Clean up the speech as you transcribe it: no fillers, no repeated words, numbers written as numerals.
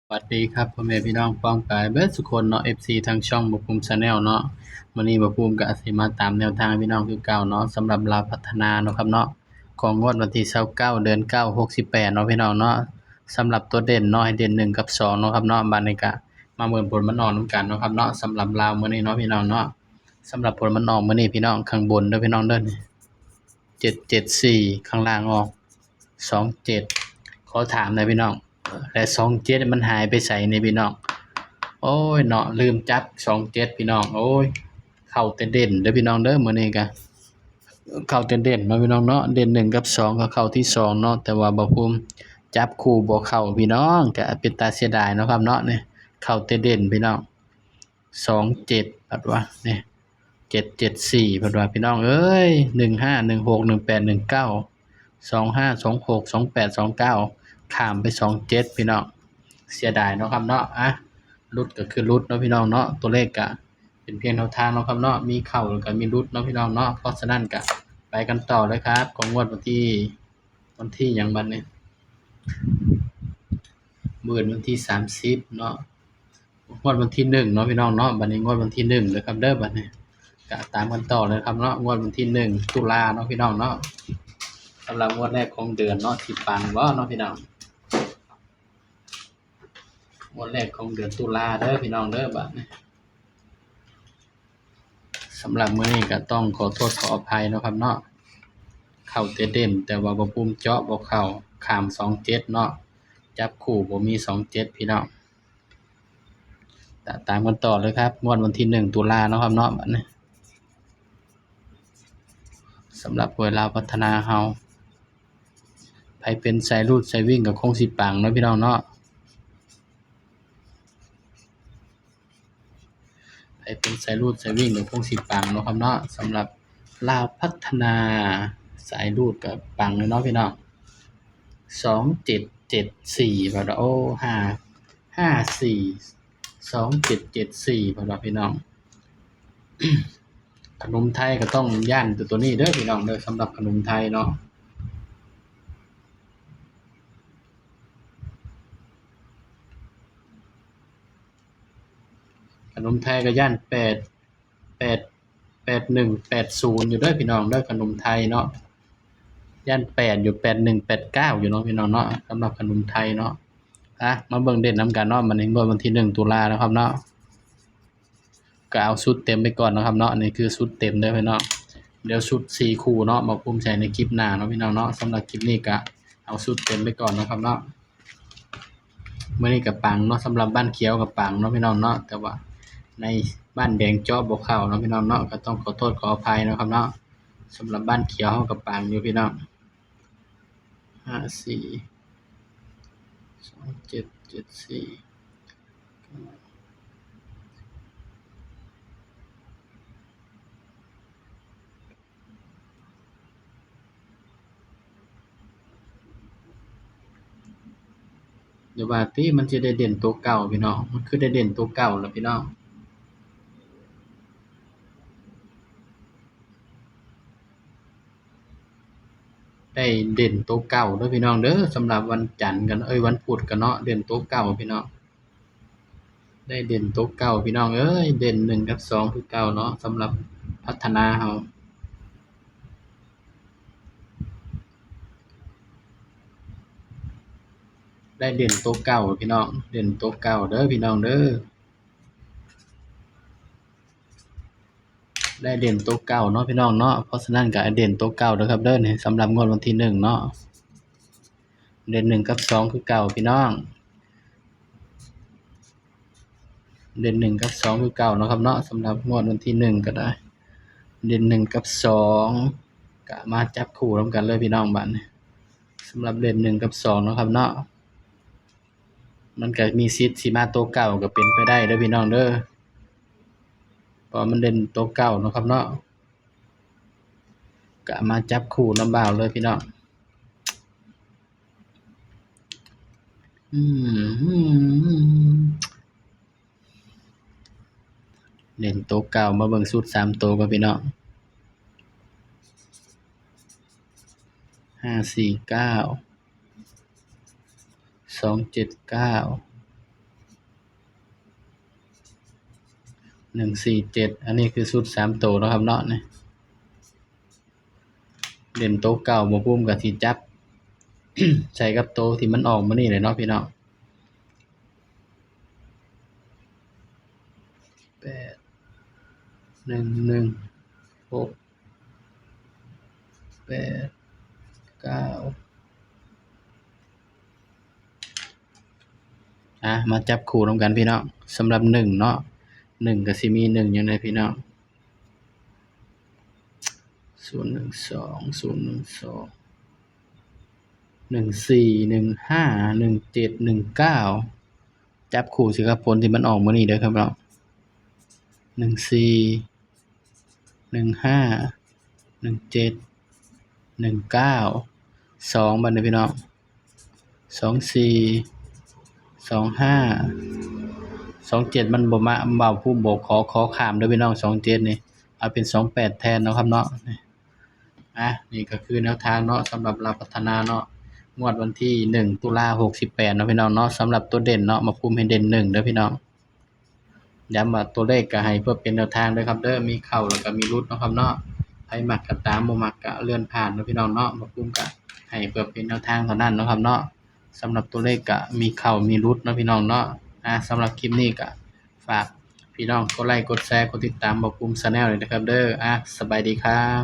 สวัสดีครับพ่อแม่พี่น้องป้องปรายเบิดสุคนเนาะ FC ทางช่องบ่ภูมิ Channel เนาะมื้อนี้บ่ภูมิก็สิมาตามแนวทางพี่น้องคือเก่าเนาะสำหรับลาวพัฒนาเนาะครับเนาะของงวดวันที่29เดือน9 68เนาะพี่น้องเนาะสำหรับตัวเด่นเนาะให้เด่น1กับ2เนาะครับเนาะบัดนี้ก็มาเบิ่งผลมันออกนำกันเนาะครับเนาะสำหรับลาวมื้อนี้เนาะพี่น้องเนาะสำหรับผลมันออกมื้อนี้พี่น้องข้างบนเด้อพี่น้องเด้อ774ข้างล่างออก27ขอถามหน่อยพี่น้องและ27มันหายไปไสนี่พี่น้องโอ้ยเนาะลืมจับ27พี่น้องโอ้ยเข้าแต่เด่นเด้อพี่น้องเด้อมื้อนี้ก็เข้าแต่เด่นเนาะพี่น้องเนาะเด่น1กับ2ก็เข้าที่2เนาะแต่ว่าบ่ภูมิจับคู่บ่เข้าพี่น้องก็เป็นตาเสียดายเนาะครับเนาะนี่เข้าแต่เด่นพี่น้อง27บัดว่านี่774เพิ่นว่าพี่น้องเอ้ย15 16 18 19 25 26 28 29ข้ามไป27พี่น้องเสียดายเนาะครับเนาะหลุดก็คือหลุดเนาะพี่น้องเนาะตัวเลขก็เป็นเพียงแนวทางเนาะครับเนาะมีเข้าแล้วก็มีหลุดเนาะพี่น้องเนาะเพราะฉะนั้นก็ไปกันต่อเลยครับของงวดวันที่หยังบัดนี้มื้อวันที่30เนาะงวดวันที่1เนาะพี่น้องเนาะบัดนี้งวดวันที่1เด้อครับเด้อบัดนี้ก็ตามกันต่อเลยครับเนาะงวดวันที่1ตุลาเนาะพี่น้องเนาะสำหรับงวดแรกของเดือนเนาะที่ปังบ่เนาะพี่น้องงวดแรกของเดือนตุลาเด้อพี่น้องเด้อบัดนี้สำหรับมื้อนี้ก็ต้องขอโทษขออภัยเนาะครับเนาะเข้าแต่เด่นแต่ว่าบ่ภูมิเจาะบ่เข้าข้าม27เนาะจับคู่บ่มี27พี่น้องตามกันต่อเลยครับงวดวันที่1ตุลาเนาะครับเนาะบัดนี้สำหรับหวยลาวพัฒนาเฮาไผเป็นสายรูดสายวิ่งก็คงสิปังเนาะพี่น้องเนาะไผเป็นสายรูดสายวิ่งก็คงสิปังเนาะครับเนาะสำหรับลาวพัฒนาสายรูดก็ปังเลยเนาะพี่น้อง2774บัดว่าโอ้54 2774บัดว่าพี่น้อง ขนมไทยก็ต้องย้านตัวนี้เด้อพี่น้องเด้อสำหรับขนมไทยเนาะขนมไทยก็ย้าน8 81 80อยู่เด้อพี่น้องเด้อขนมไทยเนาะย้าน8อยู่81 89อยู่เนาะพี่น้องเนาะสำหรับขนมไทยเนาะมาเบิ่งเด่นนำกันเนาะบัดนี้งวดวันที่1ตุลาเนาะครับเนาะก็เอาชุดเต็มไปก่อนเนาะครับเนาะอันนี้คือชุดเต็มเด้อพี่น้องเดี๋ยวชุด4คู่เนาะมาภูมิใจในคลิปหน้าเนาะพี่น้องเนาะสำหรับคลิปนี้ก็เอาชุดเต็มไปก่อนเนาะครับเนาะ มื้อนี้ก็ปังเนาะสำหรับบ้านเขียวก็ปังเนาะพี่น้องเนาะแต่ว่าในบ้านแดงเจาะบ่เข้าเนาะพี่น้องเนาะก็ต้องขอโทษขออภัยเนาะครับเนาะสำหรับบ้านเขียวเฮาก็ปังอยู่พี่น้อง54 2774เดี๋ยวว่าติมันสิได้เด่นตัวเก่าพี่น้องมันคือได้เด่นตัวเก่าล่ะพี่น้องได้เด่นตัวเก่าเด้อพี่น้องเด้อสำหรับวันจันทร์กันวันพุธกันเนาะเด่นตัวเก่าพี่น้องได้เด่นตัวเก่าพี่น้องเอ้ยเด่น1กับ2คือเก่าเนาะสำหรับพัฒนาเฮา ได้เด่นตัวเก่าพี่น้องเด่นตัวเก่าเด้อพี่น้องเด้อได้เด่นตัวเก่าเนาะพี่น้องเนาะเพราะฉะนั้นก็เด่นตัวเก่าเด้อครับเด้อนี่สำหรับงวดวันที่1เนาะเด่น1กับ2คือเก่าพี่น้องเด่น1กับ2คือเก่าเนาะครับเนาะสำหรับงวดวันที่1ก็ได้เด่น1กับ2ก็มาจับคู่นำกันเลยพี่น้องบัดนี้สำหรับเด่น1กับ2เนาะครับเนาะมันก็มีสิทธิ์สิมาตัวเก่าก็เป็นไปได้เด้อพี่น้องเด้อเพราะมันเด่นตัวเก่าเนาะครับเนาะก็มาจับคู่นำบ่าวเลยพี่น้อง อืมเล่นโต๊ะเก่ามาเบิ่งสูตร3โต๊ะก่อนพี่น้อง549 279 147อันนี้คือชุด3ตัวเนาะครับเนาะนี่เด่นโต๊ะเก่าบ่ภูมิก็สิจับ ใส่กับโต๊ะที่มันออกมานี่เลยเนาะพี่น้อง8 1 1 6 8 9มาจับคู่นำกันพี่น้องสำหรับ1เนาะ1ก็สิมี1อยู่ในพี่น้อง012 012 14 15 17 19จับคู่สิกับผลที่มันออกมื้อนี้เด้อครับพี่น้อง14 15 17 19 2บัดนี้พี่น้อง24 25 27มันบ่มาเว้าภูมิบ่ขอข้ามเด้อพี่น้อง27นี่เอาเป็น28แทนเนาะครับเนาะนี่ก็คือแนวทางเนาะสำหรับลาวพัฒนาเนาะงวดวันที่1ตุลา68เนาะพี่น้องเนาะสำหรับตัวเด่นเนาะมาภูมิให้เด่น1เด้อพี่น้องย้ำว่าตัวเลขก็ให้เพื่อเป็นแนวทางเด้อครับเด้อมีเข้าแล้วก็มีหลุดเนาะครับเนาะไผมักก็ตามบ่มักก็เลื่อนผ่านเนาะพี่น้องเนาะมาภูมิก็ให้เพื่อเป็นแนวทางเท่านั้นเนาะครับเนาะสำหรับตัวเลขก็มีเข้ามีหลุดเนาะพี่น้องเนาะสำหรับคลิปนี้ก็ฝากพี่น้องกดไลค์กดแชร์กดติดตามบ่ภูมิ Channel ด้วยนะครับเด้อสบายดีครับ